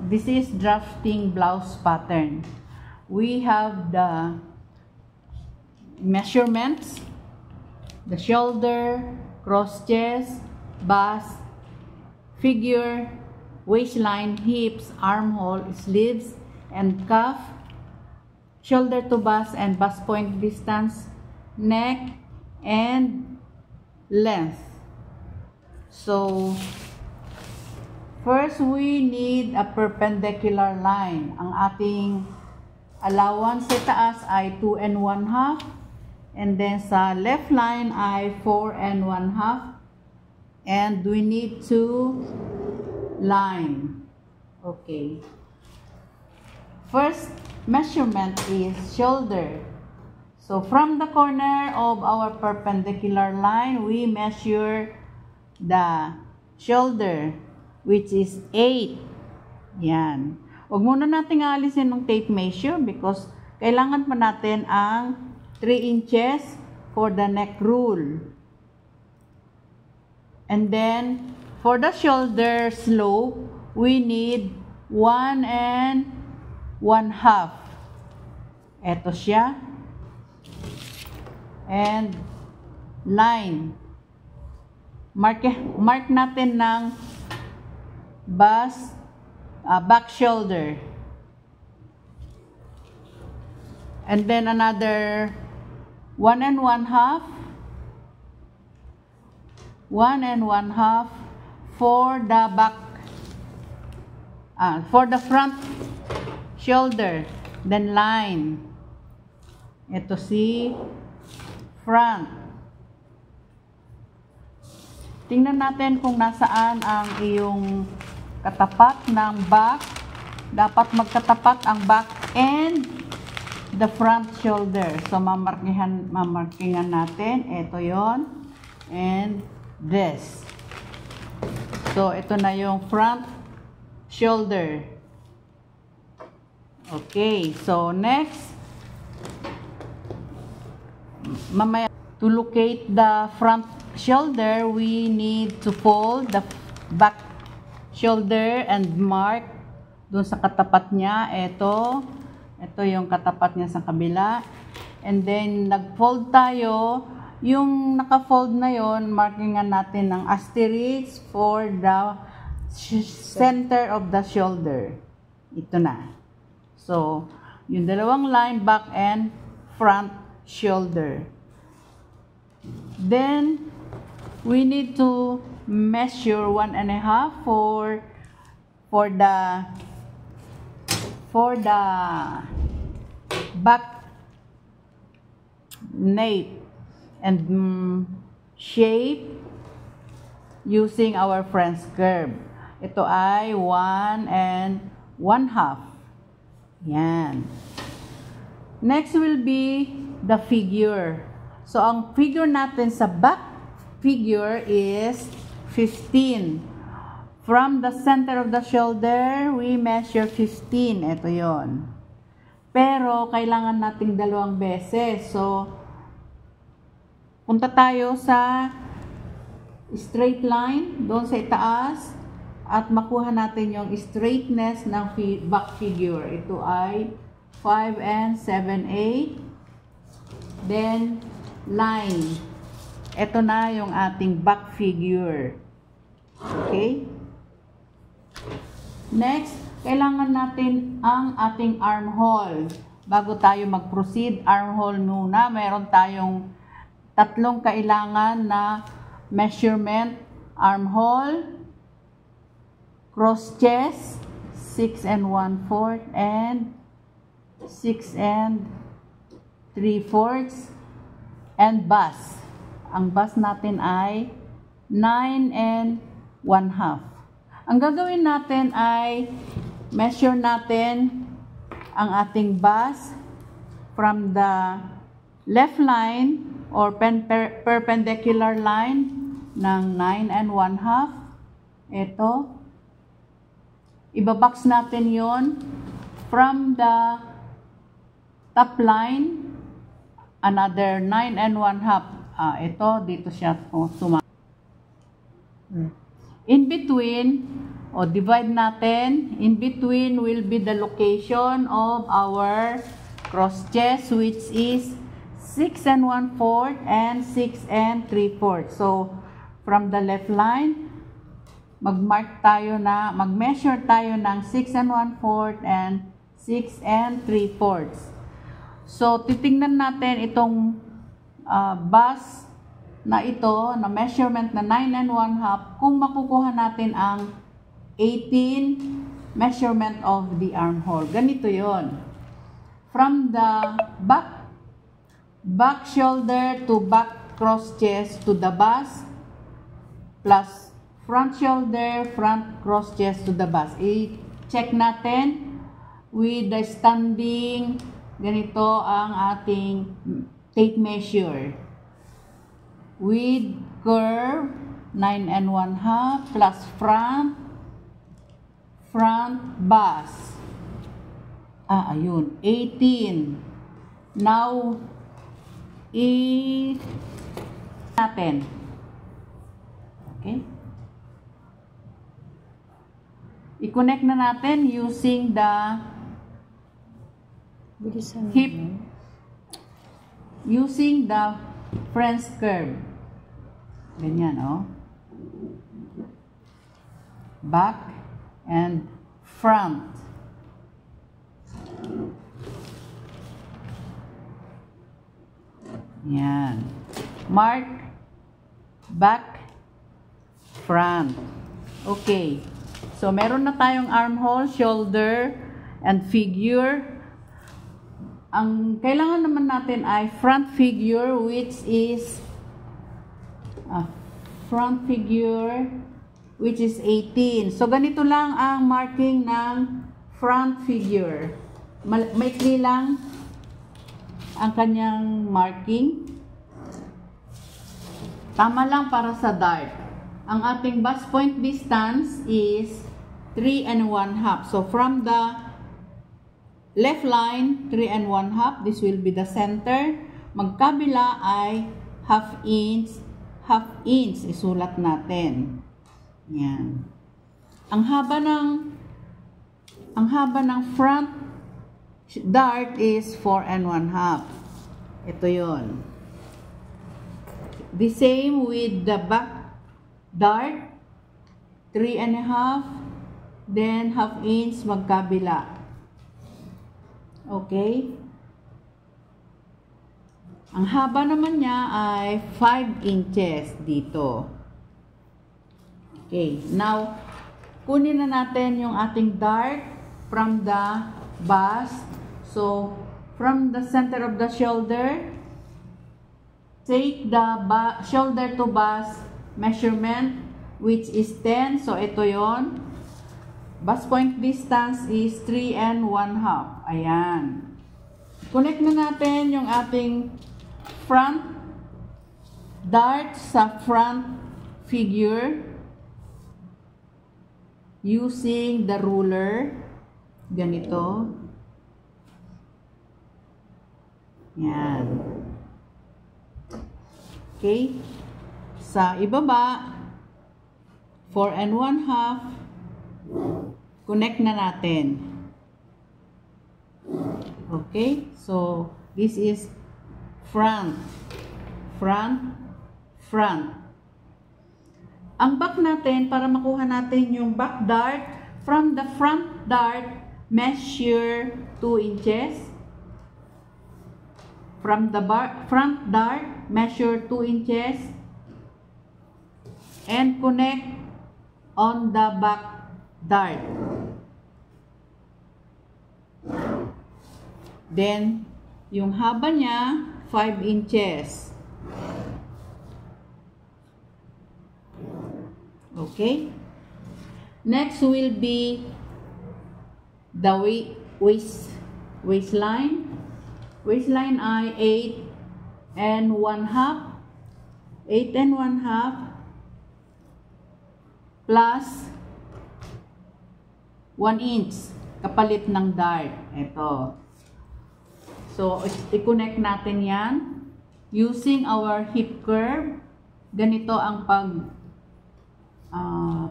this is drafting blouse pattern. We have the measurements, the shoulder, cross chest, bust, figure, waistline, hips, armhole, sleeves, and cuff, shoulder to bust and bust point distance, neck, and length. So, first we need a perpendicular line. Ang ating allowance sa taas ay 2 1/2, and then sa left line ay 4 1/2, and we need to line. Okay. First measurement is shoulder. So from the corner of our perpendicular line, we measure the shoulder, which is 8. Yan. Huwag muna natin alisin ng tape measure because kailangan pa natin ang 3 inches for the neck rule. And then, for the shoulder slope, we need 1 1/2. Ito siya. And line. Mark natin ng bust, back shoulder. And then another 1 1/2. 1 1/2 for the back, for the front shoulder. Then line. Ito si front. Tingnan natin kung nasaan ang iyong katapat ng back. Dapat magkatapat ang back and the front shoulder. So, mamarkingan natin. Ito yon. And this. So, ito na yung front shoulder. Okay. So, next. Mamaya, to locate the front shoulder, we need to fold the back shoulder and mark doon sa katapat niya. Ito yung katapat niya sa kabila. And then, nag-fold tayo. Yung naka-fold na yon, markingan natin ng asterisk for the center of the shoulder. Ito na. So, yung dalawang line, back and front shoulder. Then, we need to measure 1 1/2 for the back nape and shape using our French curve. Ito ay 1 1/2. Yan. Next will be the figure. So, ang figure natin sa back figure is 15. From the center of the shoulder, we measure 15. Ito yon. Pero, kailangan nating dalawang beses. So, punta tayo sa straight line, doon sa itaas, at makuha natin yung straightness ng back figure. Ito ay 5 7/8. Then, line. Ito na yung ating back figure. Okay? Next, kailangan natin ang ating armhole. Bago tayo mag-proceed, armhole muna. Meron tayong tatlong kailangan na measurement. Armhole, cross chest, 6 1/4 and 6 3/4, and bust. Ang bust natin ay 9 1/2. Ang gagawin natin ay measure natin ang ating bust from the left line or perpendicular line ng 9 1/2. Ito. Ibabox natin yon from the top line, another 9 1/2. Ito, dito siya suma. In between, O, divide natin. In between will be the location of our cross chest, which is 6 1/4 and 6 3/4. So, from the left line, mag-measure tayo ng 6 1/4 and 6 3/4. So, titingnan natin itong bus na ito, na measurement na 9 1/2, kung makukuha natin ang 18 measurement of the armhole. Ganito yon. From the back shoulder to back cross chest to the bust, plus front shoulder, front cross chest to the bust. I-check natin with the standing. Ganito ang ating tape measure. With curve, 9 1/2 plus front bust. Ayun, 18. Now, natin. Okay? I-connect na natin using the hip, using the French curve. Ganyan, oh. Back and front. Yan. Mark, back, front. Okay. So, meron na tayong armhole, shoulder, and figure. Ang kailangan naman natin ay front figure, which is front figure, which is 18. So, ganito lang ang marking ng front figure. Maikli lang ang kanyang marking. Tama lang para sa dart. Ang ating bust point distance is 3 1/2. So, from the left line, 3 1/2, this will be the center. Magkabila ay half inch, isulat natin. Yan. Ang haba ng front dart is 4 1/2. Ito yon. The same with the back dart, 3 1/2, then half inch magkabila. Okay? Ang haba naman niya ay 5 inches dito. Okay, now, kunin na natin yung ating dart from the bust. So, from the center of the shoulder, take the shoulder to bust measurement, which is 10. So, ito yon. Bust point distance is 3 1/2. Ayan. Connect na natin yung ating front dart sa front figure using the ruler. Ganito. Yan. Okay. Sa ibaba, 4 1/2. Connect na natin. Okay. So, this is front. Ang back natin, para makuha natin yung back dart, from the front dart, measure 2 inches. From the front dart, measure 2 inches. And connect on the back dart. Then, yung haba niya, 5 inches. Okay? Next will be the waistline. Waistline ay 8 1/2. 8 1/2 plus 1 inch kapalit ng dart. Ito. So, i-connect natin yan using our hip curve. Ganito ang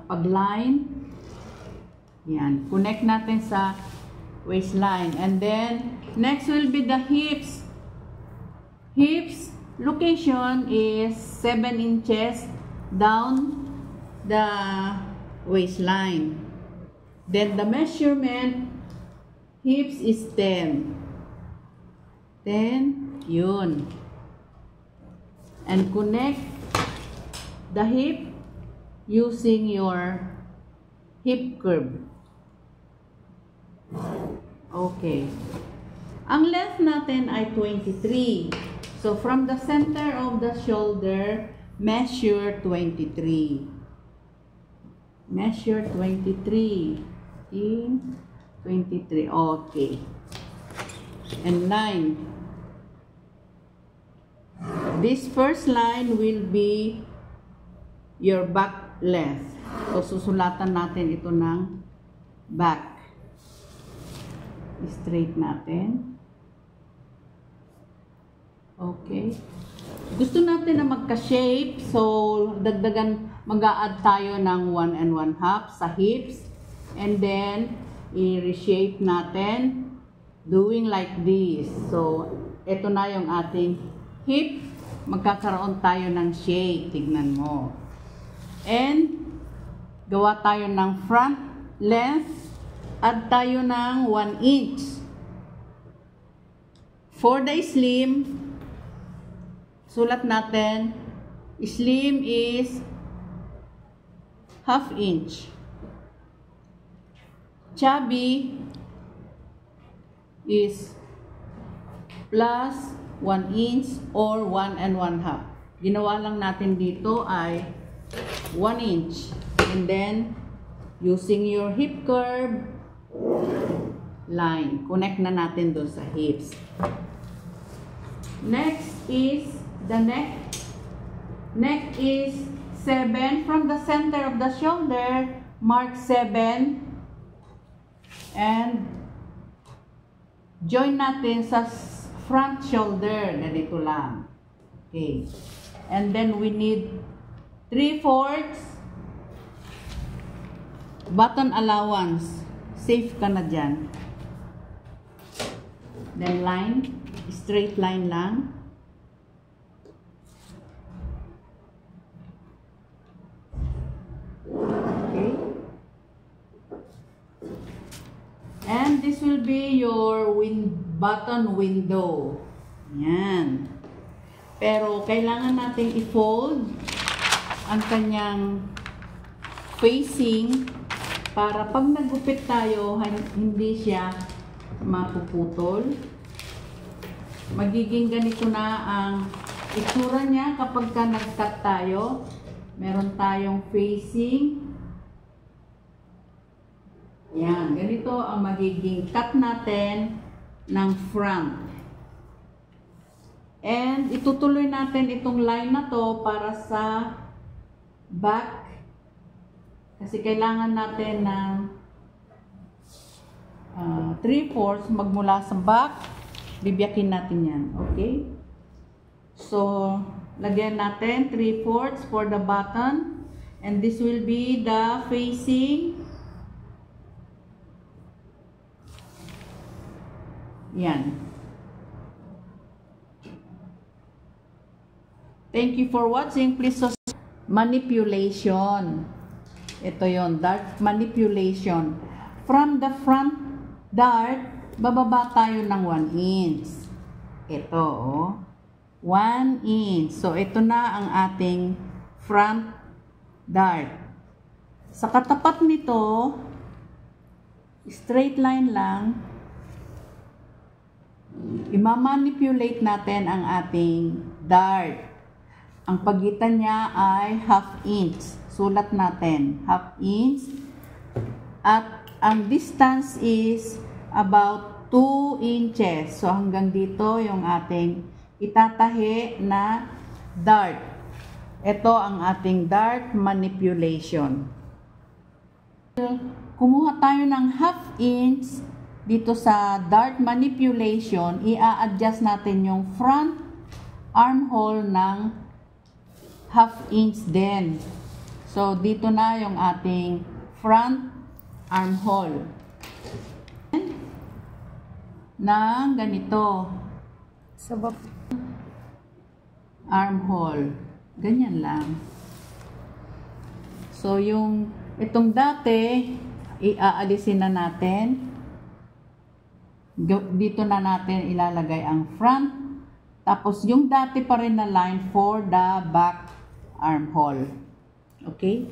pag-line. Yan. Connect natin sa waistline. And then, next will be the hips. Hips location is 7 inches down the waistline. Then the measurement, hips is 10. 10, yun. And connect the hip using your hip curve. Okay. Ang length natin ay 23. So, from the center of the shoulder, measure 23. Measure 23. 23. Okay. And line. This first line will be your back length. So, susulatan natin ito ng back. Straight natin. Okay. Gusto natin na magka-shape. So, dagdagan, mag-a-add tayo ng 1 1/2 sa hips. And then, i-reshape natin. Doing like this. So, ito na yung ating hip. Magkakaroon tayo ng shape. Tignan mo. And, gawa tayo ng front length. Add tayo ng 1 inch. For the slim, sulat natin, slim is 1/2 inch. Chubby is plus 1 inch or 1 1/2. Ginawa lang natin dito ay 1 inch. And then, using your hip curve, line. Connect na natin doon sa hips. Next is the neck. Neck is 7. From the center of the shoulder, mark 7. And join natin sa front shoulder. Ganito lang. Okay. And then we need 3/4 button allowance. Safe ka na dyan. Then line, straight line lang. Okay. And this will be your button window. Yan. Pero kailangan nating i-fold ang kanyang facing para pag nagupit tayo, hindi siya mapuputol. Magiging ganito na ang itsura niya kapag ka nag-cut tayo. Meron tayong facing. Yan, ganito ang magiging cut natin ng front. And itutuloy natin itong line na to para sa back. Kasi kailangan natin ng 3/4 magmula sa back. Bibiyakin natin yan. Okay? So, lagyan natin 3/4 for the button. And this will be the facing. Yan. Thank you for watching. Please subscribe. Manipulation. Ito yon, dart manipulation. From the front dart, bababa tayo ng 1 inch. Ito, oh. 1 inch. So, ito na ang ating front dart. Sa katapat nito, straight line lang, imamanipulate natin ang ating dart. Ang pagitan niya ay 1/2 inch. Sulat natin, 1/2 inch. At ang distance is about 2 inches. So, hanggang dito yung ating itatahi na dart. Ito ang ating dart manipulation. Kumuha tayo ng 1/2 inch dito sa dart manipulation. I-a-adjust natin yung front armhole ng 1/2 inch din. So, dito na yung ating front armhole. Nang ganito. Sabak. Armhole. Ganyan lang. So, itong dati, iaalisin na natin. Dito na natin ilalagay ang front. Tapos, yung dati pa rin na line for the back armhole. Okay?